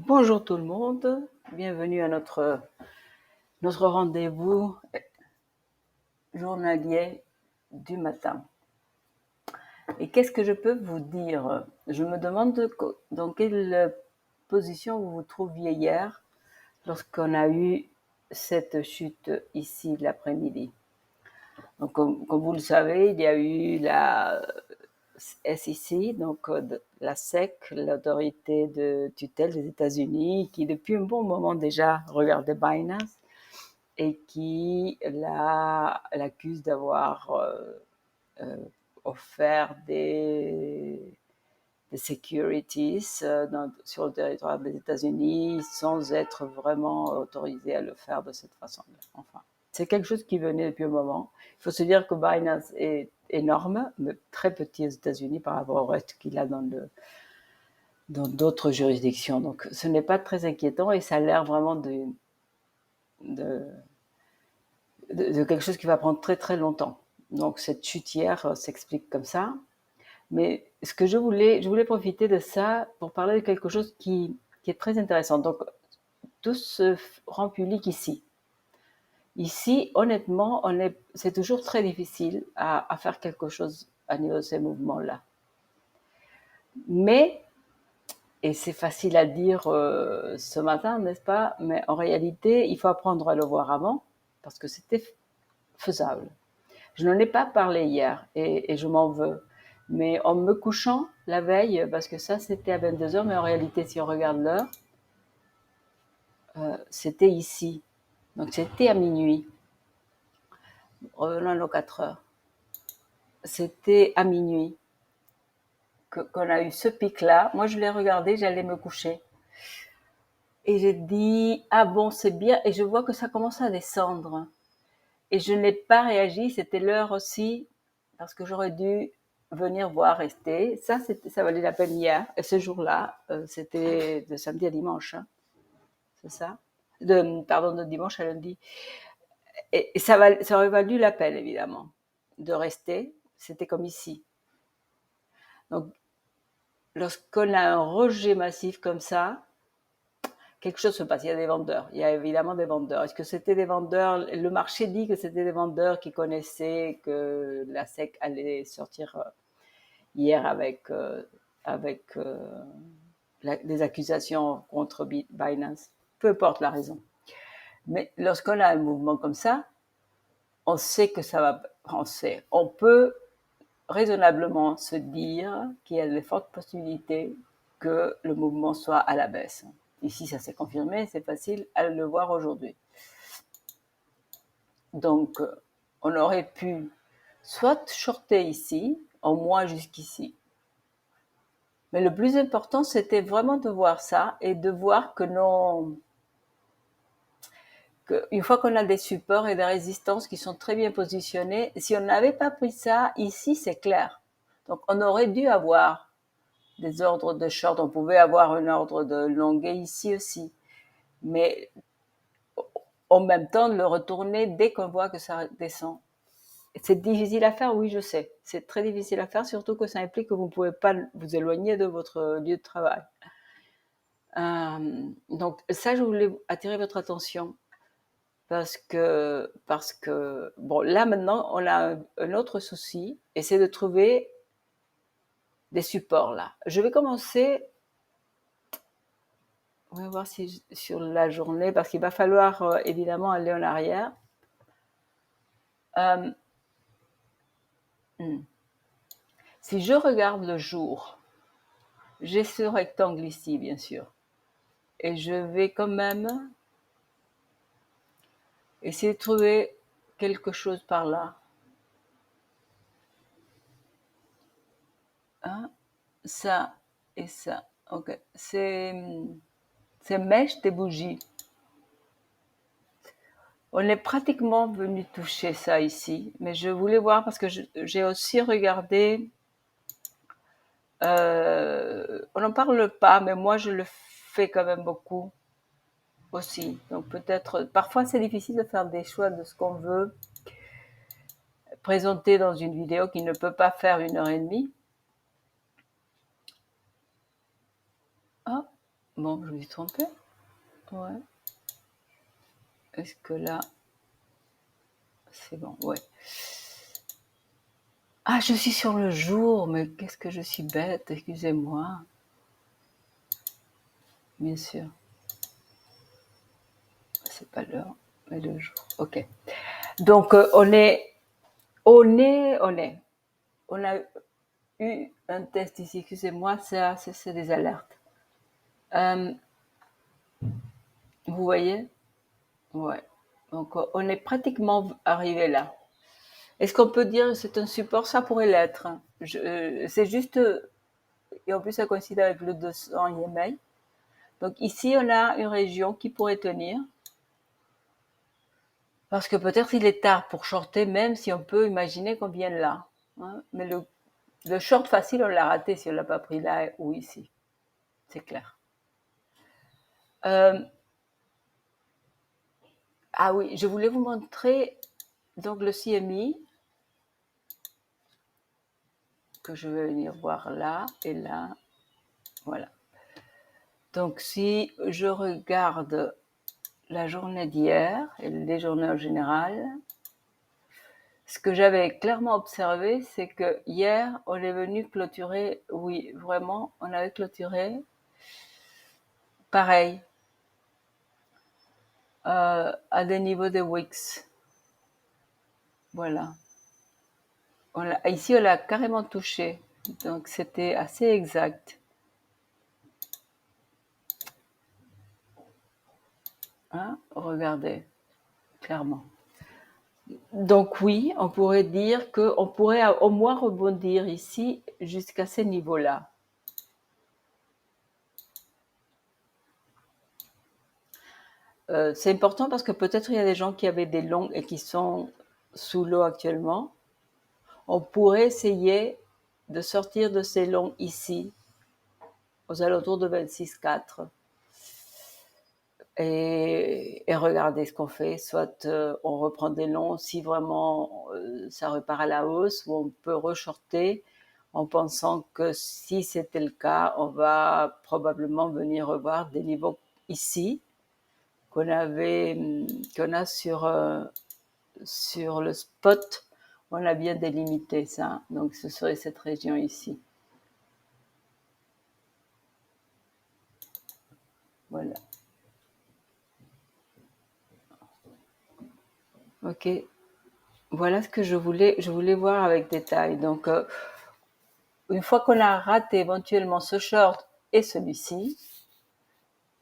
Bonjour tout le monde, bienvenue à notre rendez-vous journalier du matin. Et qu'est-ce que je peux vous dire? Je me demande dans quelle position vous vous trouviez hier lorsqu'on a eu cette chute ici l'après-midi. Donc, comme vous le savez, il y a eu la SEC, donc la SEC, l'autorité de tutelle des États-Unis, qui depuis un bon moment déjà regardait Binance et qui l'accuse d'avoir offert des securities sur le territoire des États-Unis sans être vraiment autorisé à le faire de cette façon-là. Enfin, c'est quelque chose qui venait depuis un moment. Il faut se dire que Binance est énorme, mais très petit aux États-Unis par rapport au reste qu'il a dans d'autres juridictions. Donc, ce n'est pas très inquiétant et ça a l'air vraiment de quelque chose qui va prendre très très longtemps. Donc cette chute hier s'explique comme ça. Mais ce que je voulais profiter de ça pour parler de quelque chose qui est très intéressant. Donc tout se rend public ici. Ici, honnêtement, c'est toujours très difficile à faire quelque chose à niveau de ces mouvements-là. Mais, et c'est facile à dire ce matin, n'est-ce pas? Mais en réalité, il faut apprendre à le voir avant, parce que c'était faisable. Je n'en ai pas parlé hier et je m'en veux. Mais en me couchant la veille, parce que ça c'était à 22h, mais en réalité si on regarde l'heure, c'était ici. Donc c'était à minuit. Revenons à nos 4 heures. C'était à minuit qu'on a eu ce pic-là. Moi je l'ai regardé, j'allais me coucher. Et j'ai dit, ah bon c'est bien, et je vois que ça commence à descendre. Et je n'ai pas réagi, c'était l'heure aussi, parce que j'aurais dû venir voir rester. Ça valait la peine hier. Et ce jour-là, c'était de samedi à dimanche, hein, c'est ça pardon, de dimanche à lundi. Et ça aurait valu la peine, évidemment, de rester. C'était comme ici. Donc, lorsqu'on a un rejet massif comme ça, quelque chose se passe. Il y a des vendeurs. Il y a évidemment des vendeurs. Est-ce que c'était des vendeurs? Le marché dit que c'était des vendeurs qui connaissaient que la SEC allait sortir hier avec des accusations contre Binance. Peu importe la raison. Mais lorsqu'on a un mouvement comme ça, on sait que ça va. On peut raisonnablement se dire qu'il y a de fortes possibilités que le mouvement soit à la baisse. Ici, ça s'est confirmé, c'est facile à le voir aujourd'hui. Donc, on aurait pu soit shorter ici, au moins jusqu'ici. Mais le plus important, c'était vraiment de voir ça et de voir que une fois qu'on a des supports et des résistances qui sont très bien positionnés, si on n'avait pas pris ça, ici, c'est clair. Donc, on aurait dû avoir des ordres de short, on pouvait avoir un ordre de longuet ici aussi. Mais en même temps, le retourner dès qu'on voit que ça descend. C'est difficile à faire, oui, je sais. C'est très difficile à faire, surtout que ça implique que vous ne pouvez pas vous éloigner de votre lieu de travail. Donc ça, je voulais attirer votre attention parce que bon, là maintenant, on a un autre souci et c'est de trouver des supports là. Je vais commencer. On va voir si sur la journée, parce qu'il va falloir évidemment aller en arrière. Si je regarde le jour, j'ai ce rectangle ici, bien sûr. Et je vais quand même essayer de trouver quelque chose par là. Hein, ça et ça. Ok. C'est mèche des bougies. On est pratiquement venu toucher ça ici, mais je voulais voir parce que j'ai aussi regardé. On n'en parle pas, mais moi je le fais quand même beaucoup aussi. Donc peut-être, parfois c'est difficile de faire des choix de ce qu'on veut présenter dans une vidéo qui ne peut pas faire 1h30. Ah, Bon, je me suis trompée. Ouais. Est-ce que là, c'est bon? Ouais. Ah, je suis sur le jour, mais qu'est-ce que je suis bête, excusez-moi. Bien sûr. C'est pas l'heure, mais le jour. Ok. Donc, on a eu un test ici, excusez-moi, ça, c'est des alertes. Vous voyez? Ouais. Donc, on est pratiquement arrivé là. Est-ce qu'on peut dire que c'est un support? Ça pourrait l'être. C'est juste, et en plus ça coïncide avec le 200 IMA. Donc ici, on a une région qui pourrait tenir. Parce que peut-être il est tard pour shorter, même si on peut imaginer qu'on vienne là. Hein. Mais le short facile, on l'a raté si on ne l'a pas pris là ou ici. C'est clair. Ah oui, je voulais vous montrer donc le CMI que je vais venir voir là et là. Voilà. Donc si je regarde la journée d'hier et les journées en général, ce que j'avais clairement observé, c'est que hier, on est venu clôturer, oui, vraiment, on avait clôturé pareil, à des niveaux de Wix. Voilà. Ici, on l'a carrément touché, donc c'était assez exact. Hein, regardez, clairement. Donc oui, on pourrait dire qu'on pourrait au moins rebondir ici jusqu'à ces niveaux-là. C'est important parce que peut-être il y a des gens qui avaient des longs et qui sont sous l'eau actuellement. On pourrait essayer de sortir de ces longs ici, aux alentours de 26,4. Et regarder ce qu'on fait. Soit on reprend des longs si vraiment ça repart à la hausse, ou on peut reshorter en pensant que si c'était le cas, on va probablement venir revoir des niveaux ici qu'on a sur le spot. On a bien délimité ça. Donc ce serait cette région ici. Voilà. Ok. Voilà ce que je voulais voir avec détail. Donc, une fois qu'on a raté éventuellement ce short et celui-ci,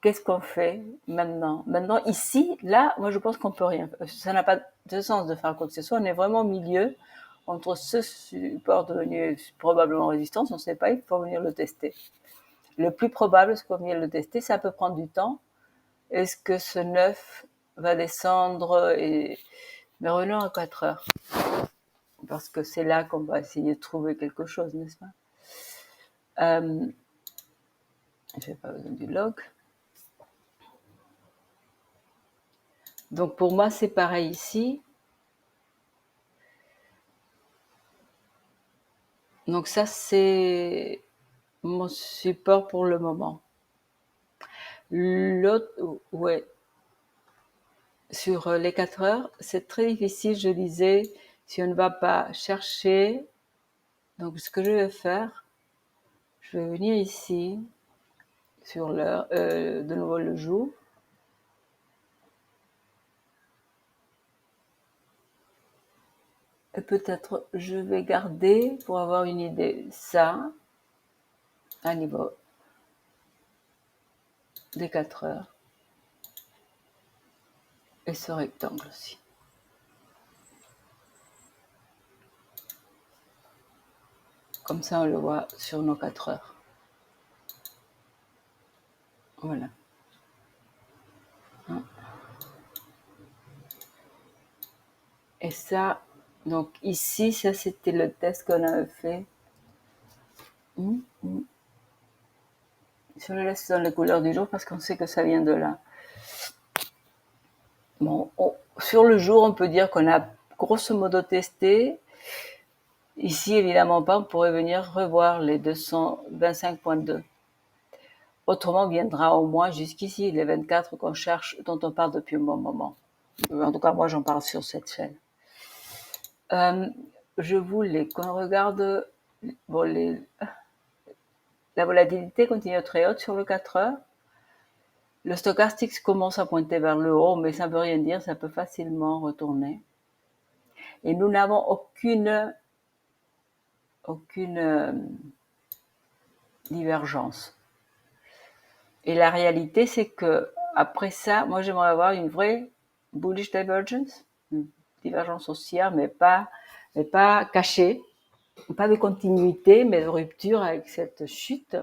qu'est-ce qu'on fait maintenant? Maintenant, ici, là, moi, je pense qu'on peut rien. Ça n'a pas de sens de faire quoi que ce soit. On est vraiment au milieu entre ce support devenu probablement résistance. On ne sait pas, il faut venir le tester. Le plus probable, c'est qu'on va venir le tester. Ça peut prendre du temps. Est-ce que ce 9 va descendre mais revenons à 4 heures. Parce que c'est là qu'on va essayer de trouver quelque chose, n'est-ce pas? Je n'ai pas besoin du log. Donc pour moi, c'est pareil ici. Donc ça, c'est mon support pour le moment. L'autre, ouais, sur les 4 heures, c'est très difficile, je disais, si on ne va pas chercher. Donc ce que je vais faire, je vais venir ici, sur l'heure, de nouveau le jour. Et peut-être je vais garder, pour avoir une idée, ça, à niveau des 4 heures. Et ce rectangle aussi. Comme ça, on le voit sur nos 4 heures. Voilà. Et ça, donc ici, ça c'était le test qu'on avait fait. Je le laisse dans les couleurs du jour parce qu'on sait que ça vient de là. Bon, sur le jour, on peut dire qu'on a grosso modo testé. Ici, évidemment pas, on pourrait venir revoir les 225,2. autrement viendra au moins jusqu'ici, les 24 qu'on cherche, dont on parle depuis un bon moment. En tout cas, moi, j'en parle sur cette chaîne. Je voulais qu'on regarde bon, la volatilité continue très haute sur le 4 heures. Le stochastique commence à pointer vers le haut, mais ça ne veut rien dire, ça peut facilement retourner. Et nous n'avons aucune divergence. Et la réalité, c'est que après ça, moi, j'aimerais avoir une vraie bullish divergence, une divergence haussière, mais pas cachée, pas de continuité, mais de rupture avec cette chute.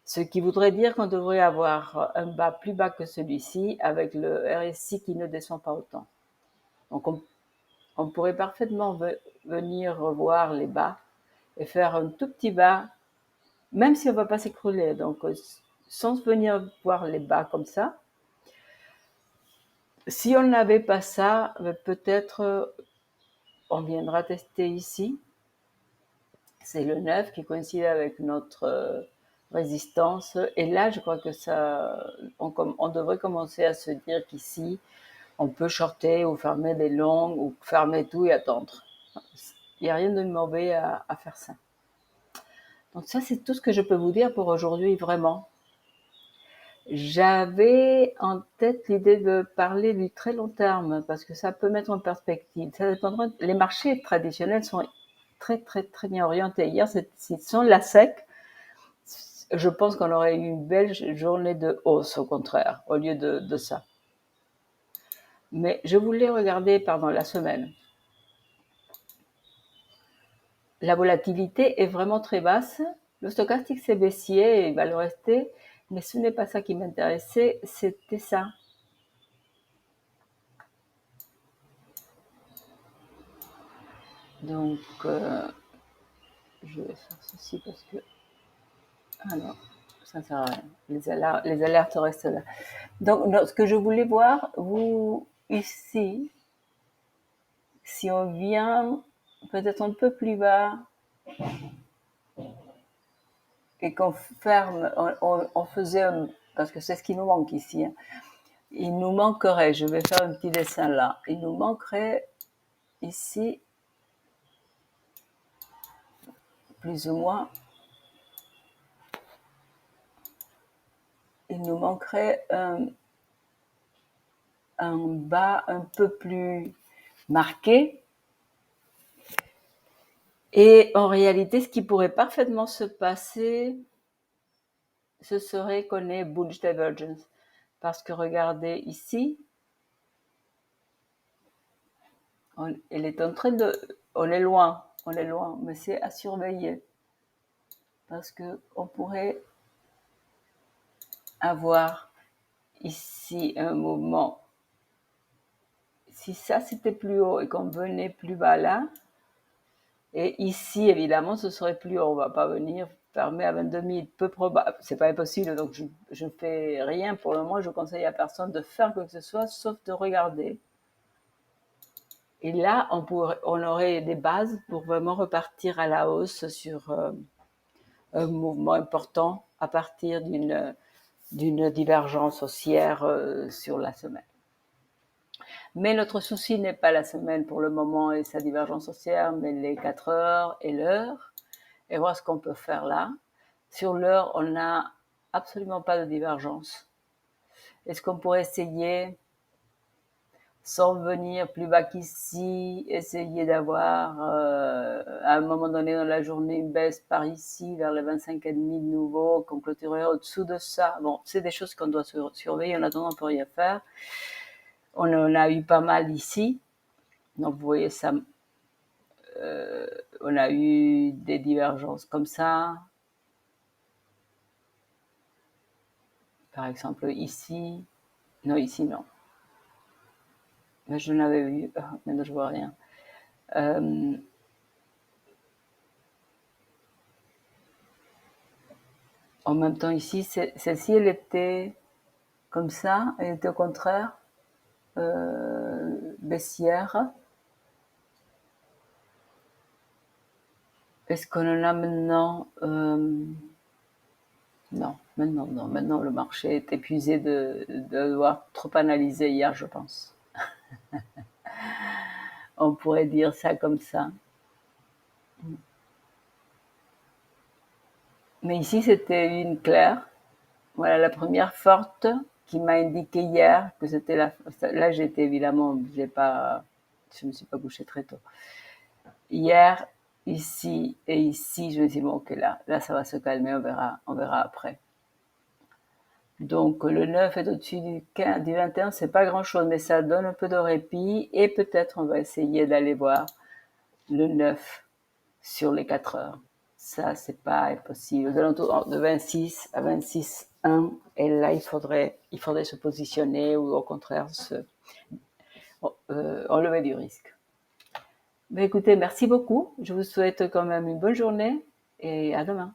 Ce qui voudrait dire qu'on devrait avoir un bas plus bas que celui-ci, avec le RSI qui ne descend pas autant. Donc, on pourrait parfaitement venir revoir les bas et faire un tout petit bas, même si on ne va pas s'écrouler. Donc, sans venir voir les bas comme ça. Si on n'avait pas ça, peut-être on viendra tester ici. C'est le 9 qui coïncide avec notre résistance. Et là, je crois que on devrait commencer à se dire qu'ici, on peut shorter ou fermer des longues ou fermer tout et attendre. Il n'y a rien de mauvais à faire ça. Donc ça, c'est tout ce que je peux vous dire pour aujourd'hui, vraiment. J'avais en tête l'idée de parler du très long terme parce que ça peut mettre en perspective. Ça dépendra. Les marchés traditionnels sont très très très bien orientés. Hier, s'ils sont la sec, je pense qu'on aurait eu une belle journée de hausse au contraire, au lieu de ça. Mais je voulais regarder, pardon, la semaine. La volatilité est vraiment très basse. Le stochastique c'est baissier et il va le rester. Mais ce n'est pas ça qui m'intéressait, c'était ça. Donc, je vais faire ceci parce que... Ah non, ça ne sert à rien. Les alertes restent là. Donc, ce que je voulais voir, vous, ici, si on vient peut-être un peu plus bas et qu'on ferme, on faisait parce que c'est ce qui nous manque ici, hein. Il nous manquerait, je vais faire un petit dessin là, il nous manquerait ici, plus ou moins, il nous manquerait un bas un peu plus marqué. Et en réalité, ce qui pourrait parfaitement se passer, ce serait qu'on ait bullish divergence. Parce que regardez ici, elle est en train de... On est loin, mais c'est à surveiller. Parce qu'on pourrait avoir ici un mouvement. Si ça c'était plus haut et qu'on venait plus bas là, et ici évidemment ce serait plus haut, on va pas venir fermer à 22 000, peu probable, c'est pas impossible, donc je ne fais rien pour le moment, je conseille à personne de faire quoi que ce soit, sauf de regarder. Et là, on aurait des bases pour vraiment repartir à la hausse sur un mouvement important à partir d'une divergence haussière sur la semaine. Mais notre souci n'est pas la semaine pour le moment et sa divergence haussière, mais les 4 heures et l'heure, et voir ce qu'on peut faire là. Sur l'heure, on n'a absolument pas de divergence. Est-ce qu'on pourrait essayer, sans venir plus bas qu'ici, essayer d'avoir à un moment donné dans la journée une baisse par ici vers les 25,5 de nouveau, qu'on clôturerait au-dessous de ça. Bon, c'est des choses qu'on doit surveiller, en attendant on ne peut rien faire. On en a eu pas mal ici, donc vous voyez ça, on a eu des divergences comme ça. Par exemple ici, non ici non. Mais je n'avais vu, maintenant je vois rien. En même temps ici, celle-ci elle était comme ça, elle était au contraire baissière. Est-ce qu'on en a maintenant Non. Maintenant, non. Maintenant, le marché est épuisé de devoir trop analyser hier, je pense. On pourrait dire ça comme ça. Mais ici, c'était une claire. Voilà la première forte qui m'a indiqué hier que c'était la. Là, j'étais évidemment, je me suis pas couchée très tôt. Hier, ici et ici, je me suis dit, bon, ok, là, ça va se calmer, on verra après. Donc, le 9 est au-dessus du 21, c'est pas grand chose, mais ça donne un peu de répit et peut-être on va essayer d'aller voir le 9 sur les 4 heures. Ça, c'est pas impossible. Aux alentours de 26 à 26,1, et là, il faudrait se positionner ou au contraire enlever du risque. Mais écoutez, merci beaucoup. Je vous souhaite quand même une bonne journée et à demain.